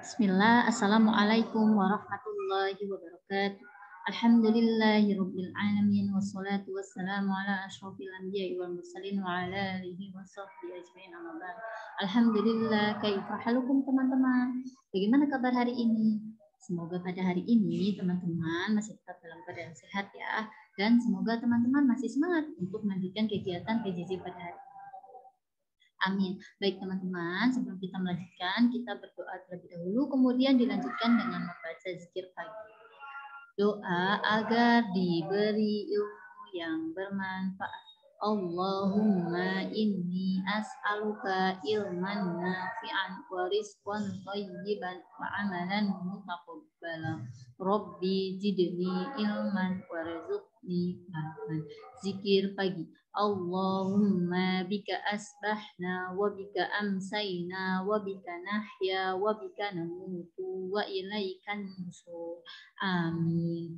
Bismillah, Assalamualaikum warahmatullahi wabarakatuh. Alhamdulillahirabbil alamin wassalatu wassalamu ala asyrofil anbiya'i wal mursalin wa ala alihi washabbihi ajmain amma ba'd. Alhamdulillah, kaifa halukum teman-teman? Bagaimana kabar hari ini? Semoga pada hari ini teman-teman masih tetap dalam keadaan sehat ya, dan semoga teman-teman masih semangat untuk melanjutkan kegiatan PJJ pada hari ini. Amin. Baik teman-teman, sebelum kita melanjutkan, kita berdoa terlebih dahulu, kemudian dilanjutkan dengan membaca zikir pagi. Doa agar diberi ilmu yang bermanfaat. Allahumma inni as'aluka ilman nafi'an wa rizqan thayyiban wa amalan mutaqabbalan. Rabbi zidni ilman warzuqni fahman. Zikir pagi. Allahumma bika asbahna wa bika amsayna wa bika nahya wa bika namutu wa ilaikan nusur. Amin.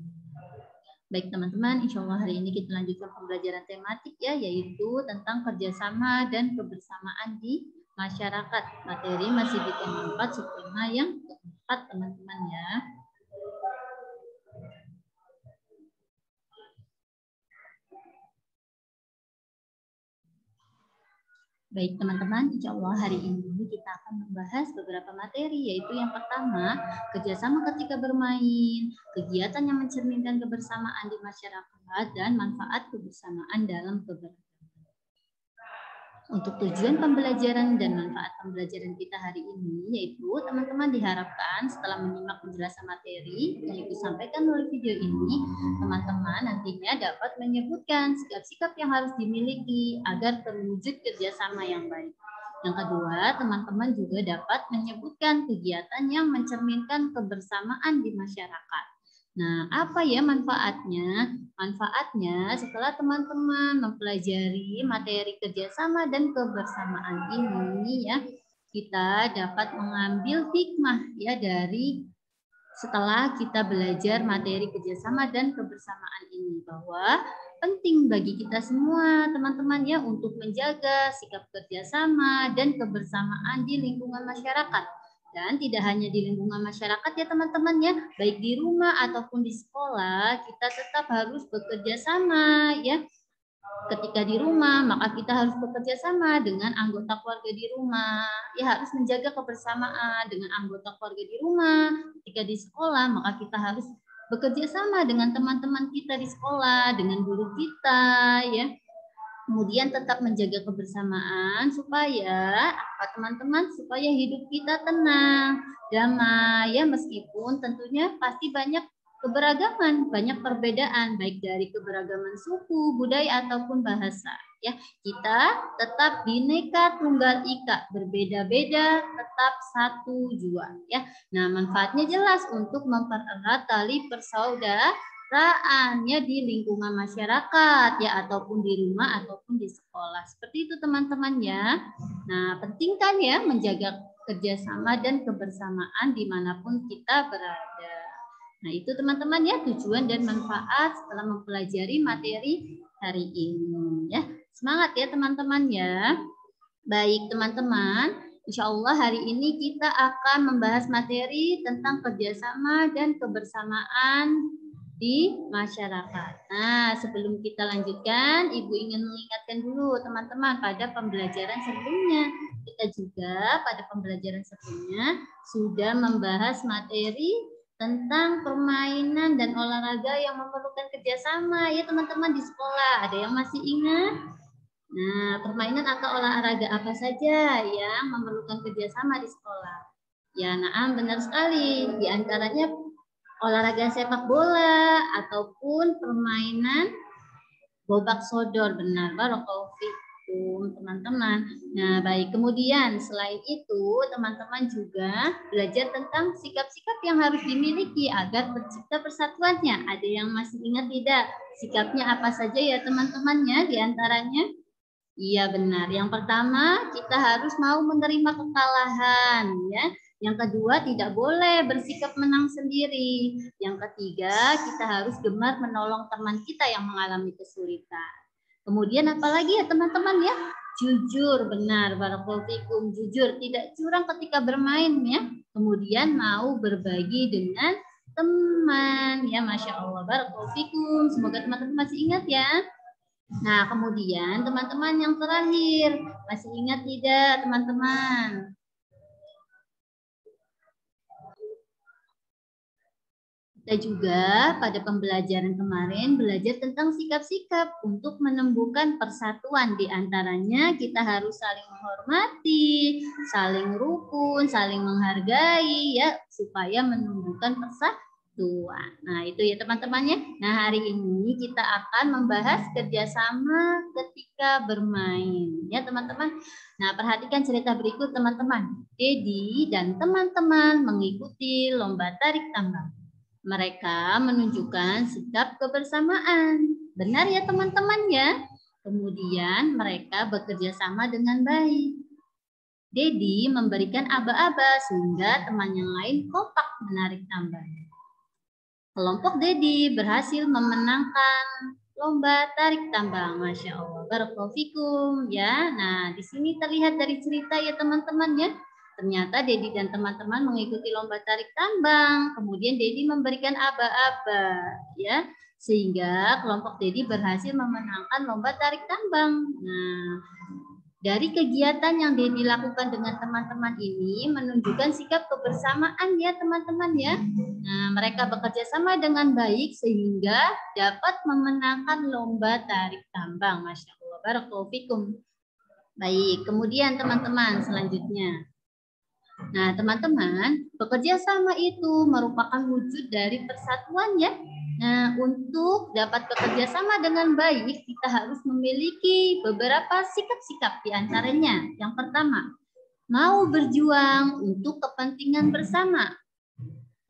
Baik teman-teman, insya Allah hari ini kita lanjutkan pembelajaran tematik ya, yaitu tentang kerjasama dan kebersamaan di masyarakat. Materi masih di tema 4, subtema yang keempat teman-teman ya. Baik teman-teman, insya Allah hari ini kita akan membahas beberapa materi, yaitu yang pertama, kerjasama ketika bermain, kegiatan yang mencerminkan kebersamaan di masyarakat, dan manfaat kebersamaan dalam keberagaman. Untuk tujuan pembelajaran dan manfaat pembelajaran kita hari ini, yaitu teman-teman diharapkan setelah menyimak penjelasan materi yang disampaikan melalui video ini, teman-teman nantinya dapat menyebutkan sikap-sikap yang harus dimiliki agar terwujud kerjasama yang baik. Yang kedua, teman-teman juga dapat menyebutkan kegiatan yang mencerminkan kebersamaan di masyarakat. Nah, apa ya manfaatnya? Manfaatnya setelah teman-teman mempelajari materi kerjasama dan kebersamaan ini ya, kita dapat mengambil hikmah ya dari setelah kita belajar materi kerjasama dan kebersamaan ini, bahwa penting bagi kita semua teman-teman ya untuk menjaga sikap kerjasama dan kebersamaan di lingkungan masyarakat. Dan tidak hanya di lingkungan masyarakat ya teman-teman ya, baik di rumah ataupun di sekolah, kita tetap harus bekerja sama ya. Ketika di rumah, maka kita harus bekerja sama dengan anggota keluarga di rumah. Ya, harus menjaga kebersamaan dengan anggota keluarga di rumah. Ketika di sekolah, maka kita harus bekerja sama dengan teman-teman kita di sekolah, dengan guru kita ya. Kemudian tetap menjaga kebersamaan supaya apa teman-teman, supaya hidup kita tenang, damai ya, meskipun tentunya pasti banyak keberagaman, banyak perbedaan baik dari keberagaman suku, budaya ataupun bahasa ya. Kita tetap Bhinneka Tunggal Ika, berbeda-beda tetap satu jua ya. Nah, manfaatnya jelas untuk mempererat tali persaudaraan di lingkungan masyarakat ya, ataupun di rumah ataupun di sekolah. Seperti itu teman-teman ya. Nah, penting kan ya menjaga kerjasama dan kebersamaan dimanapun kita berada. Nah, itu teman-teman ya tujuan dan manfaat setelah mempelajari materi hari ini ya. Semangat ya teman-teman ya. Baik teman-teman, insya Allah hari ini kita akan membahas materi tentang kerjasama dan kebersamaan di masyarakat. Nah, sebelum kita lanjutkan, Ibu ingin mengingatkan dulu teman-teman pada pembelajaran sebelumnya. Kita juga pada pembelajaran sebelumnya sudah membahas materi tentang permainan dan olahraga yang memerlukan kerjasama ya teman-teman di sekolah. Ada yang masih ingat? Nah, permainan atau olahraga apa saja yang memerlukan kerjasama di sekolah? Ya, naam, benar sekali. Di antaranya olahraga sepak bola ataupun permainan gobak sodor. Benar, barakallahu fikum teman-teman. Nah, baik. Kemudian selain itu, teman-teman juga belajar tentang sikap-sikap yang harus dimiliki agar tercipta persatuannya. Ada yang masih ingat tidak? Sikapnya apa saja ya teman-temannya di antaranya? Iya benar. Yang pertama, kita harus mau menerima kekalahan ya. Yang kedua, tidak boleh bersikap menang sendiri. Yang ketiga, kita harus gemar menolong teman kita yang mengalami kesulitan. Kemudian apalagi ya teman-teman ya? Jujur, benar, barakallahu fikum. Jujur, tidak curang ketika bermain ya. Kemudian mau berbagi dengan teman ya, Masya Allah, barakallahu fikum. Semoga teman-teman masih ingat ya. Nah, kemudian teman-teman yang terakhir, masih ingat tidak teman-teman? Kita juga pada pembelajaran kemarin belajar tentang sikap-sikap untuk menumbuhkan persatuan. Di antaranya kita harus saling menghormati, saling rukun, saling menghargai ya, supaya menumbuhkan persatuan. Nah, itu ya teman-temannya. Nah, hari ini kita akan membahas kerjasama ketika bermain ya teman-teman. Nah, perhatikan cerita berikut teman-teman. Dedi dan teman-teman mengikuti lomba tarik tambang. Mereka menunjukkan sikap kebersamaan. Benar ya teman-teman ya? Kemudian mereka bekerja sama dengan baik. Dedi memberikan aba-aba sehingga teman yang lain kompak menarik tambang. Kelompok Dedi berhasil memenangkan lomba tarik tambang. Masya Allah, barakallahu fikum ya. Nah, di sini terlihat dari cerita ya teman-teman ya. Ternyata Dedi dan teman-teman mengikuti lomba tarik tambang. Kemudian Dedi memberikan aba-aba ya, sehingga kelompok Dedi berhasil memenangkan lomba tarik tambang. Nah, dari kegiatan yang Dedi lakukan dengan teman-teman ini menunjukkan sikap kebersamaan ya teman-teman ya. Nah, mereka bekerja sama dengan baik sehingga dapat memenangkan lomba tarik tambang. Masya Allah, barakallahu fikum. Baik, kemudian teman-teman selanjutnya. Nah, teman-teman, bekerja sama itu merupakan wujud dari persatuan ya. Nah, untuk dapat bekerja sama dengan baik, kita harus memiliki beberapa sikap-sikap di antaranya. Yang pertama, mau berjuang untuk kepentingan bersama.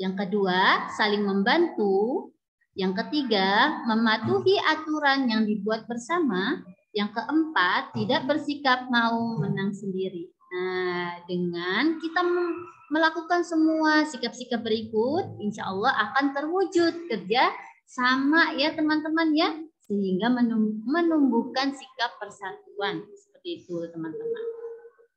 Yang kedua, saling membantu. Yang ketiga, mematuhi aturan yang dibuat bersama. Yang keempat, tidak bersikap mau menang sendiri. Nah, dengan kita melakukan semua sikap-sikap berikut, insya Allah akan terwujud kerja sama ya teman-teman ya, sehingga menumbuhkan sikap persatuan. Seperti itu teman-teman.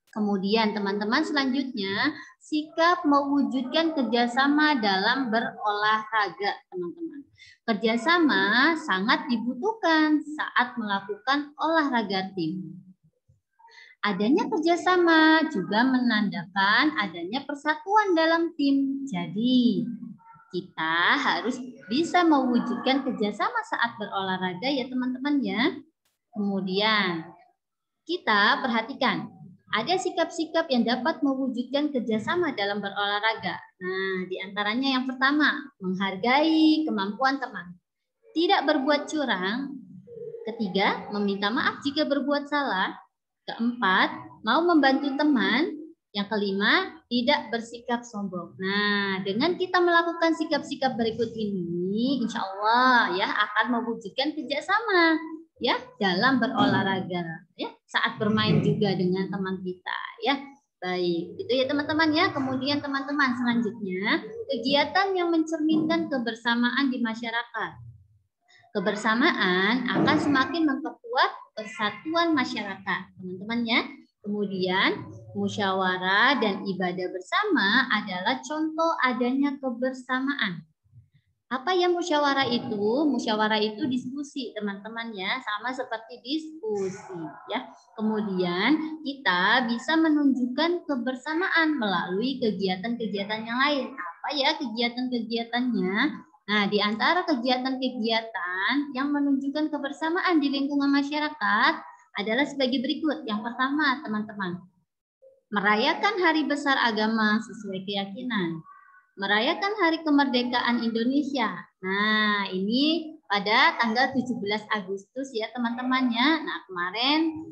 Kemudian teman-teman selanjutnya, sikap mewujudkan kerjasama dalam berolahraga teman-teman. Kerjasama sangat dibutuhkan saat melakukan olahraga tim. Adanya kerjasama juga menandakan adanya persatuan dalam tim. Jadi, kita harus bisa mewujudkan kerjasama saat berolahraga ya teman-teman ya. Kemudian, kita perhatikan, ada sikap-sikap yang dapat mewujudkan kerjasama dalam berolahraga. Nah, diantaranya yang pertama, menghargai kemampuan teman. Tidak berbuat curang. Ketiga, meminta maaf jika berbuat salah. Keempat, mau membantu teman. Yang kelima, tidak bersikap sombong. Nah, dengan kita melakukan sikap-sikap berikut ini, insya Allah ya akan mewujudkan kerjasama ya dalam berolahraga ya, saat bermain juga dengan teman kita ya. Baik, itu ya teman-teman ya. Kemudian teman-teman selanjutnya, kegiatan yang mencerminkan kebersamaan di masyarakat. Kebersamaan akan semakin memperkuat persatuan masyarakat, teman-teman ya. Kemudian musyawarah dan ibadah bersama adalah contoh adanya kebersamaan. Apa yang musyawarah itu? Musyawarah itu diskusi, teman-teman ya, sama seperti diskusi ya. Kemudian kita bisa menunjukkan kebersamaan melalui kegiatan-kegiatan yang lain. Apa ya kegiatan-kegiatannya? Nah, di antara kegiatan-kegiatan yang menunjukkan kebersamaan di lingkungan masyarakat adalah sebagai berikut. Yang pertama, teman-teman, merayakan hari besar agama sesuai keyakinan. Merayakan hari kemerdekaan Indonesia. Nah, ini pada tanggal 17 Agustus ya teman-teman ya. Nah, kemarin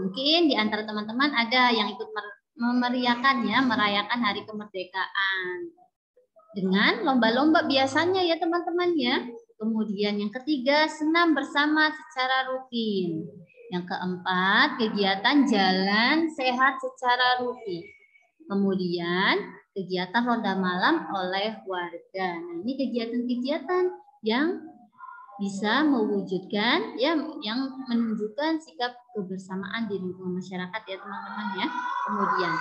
mungkin di antara teman-teman ada yang ikut memeriahkannya, merayakan hari kemerdekaan. Dengan lomba-lomba biasanya ya teman-teman ya. Kemudian yang ketiga, senam bersama secara rutin. Yang keempat, kegiatan jalan sehat secara rutin. Kemudian kegiatan ronda malam oleh warga. Nah, ini kegiatan-kegiatan yang bisa mewujudkan ya yang menunjukkan sikap kebersamaan di lingkungan masyarakat ya teman-teman ya. Kemudian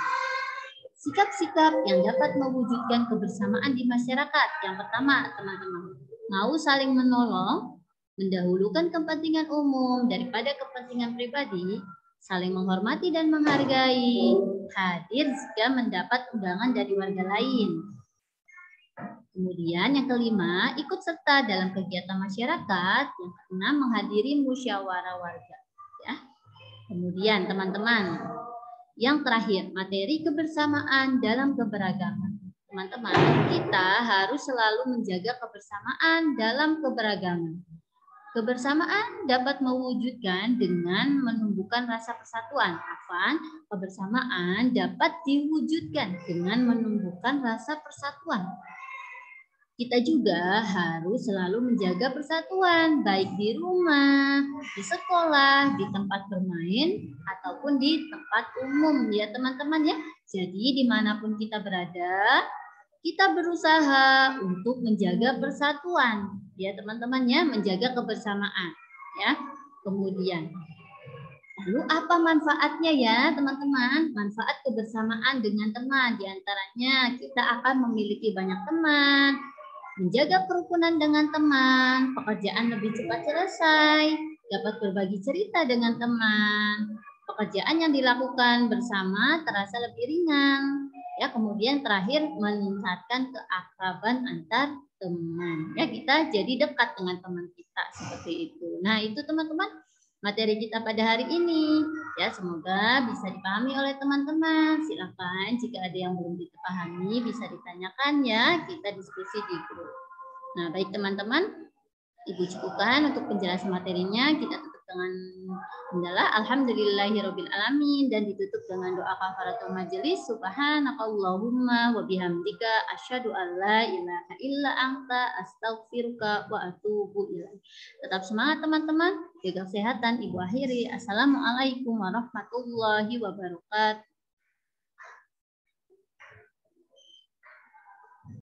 sikap-sikap yang dapat mewujudkan kebersamaan di masyarakat. Yang pertama, teman-teman, mau saling menolong, mendahulukan kepentingan umum daripada kepentingan pribadi, saling menghormati dan menghargai, hadir jika mendapat undangan dari warga lain. Kemudian yang kelima, ikut serta dalam kegiatan masyarakat. Yang keenam, menghadiri musyawarah warga. Ya. Kemudian teman-teman, yang terakhir, materi kebersamaan dalam keberagaman. Teman-teman, kita harus selalu menjaga kebersamaan dalam keberagaman. Kebersamaan dapat mewujudkan dengan menumbuhkan rasa persatuan. Afwan, kebersamaan dapat diwujudkan dengan menumbuhkan rasa persatuan. Kita juga harus selalu menjaga persatuan, baik di rumah, di sekolah, di tempat bermain, ataupun di tempat umum ya teman-teman ya. Jadi dimanapun kita berada, kita berusaha untuk menjaga persatuan ya teman-teman ya, menjaga kebersamaan ya. Kemudian, lalu apa manfaatnya ya teman-teman? Manfaat kebersamaan dengan teman, diantaranya kita akan memiliki banyak teman, menjaga kerukunan dengan teman, pekerjaan lebih cepat selesai, dapat berbagi cerita dengan teman, pekerjaan yang dilakukan bersama terasa lebih ringan. Ya, kemudian terakhir meningkatkan keakraban antar teman. Ya, kita jadi dekat dengan teman kita seperti itu. Nah, itu teman-teman materi kita pada hari ini. Ya, semoga bisa dipahami oleh teman-teman. Silakan jika ada yang belum dipahami bisa ditanyakan ya, kita diskusi di grup. Nah, baik teman-teman, Ibu cukupkan untuk penjelasan materinya. Kita tutup dengan hamdalah alhamdulillahirabbil alamin dan ditutup dengan doa kafaratul majelis. Subhanakallahumma wa bihamdika asyhadu an la ilaha illa anta astaghfiruka wa atubu ilaik. Tetap semangat teman-teman, jaga kesehatan. Ibu akhiri. Assalamualaikum warahmatullahi wabarakatuh.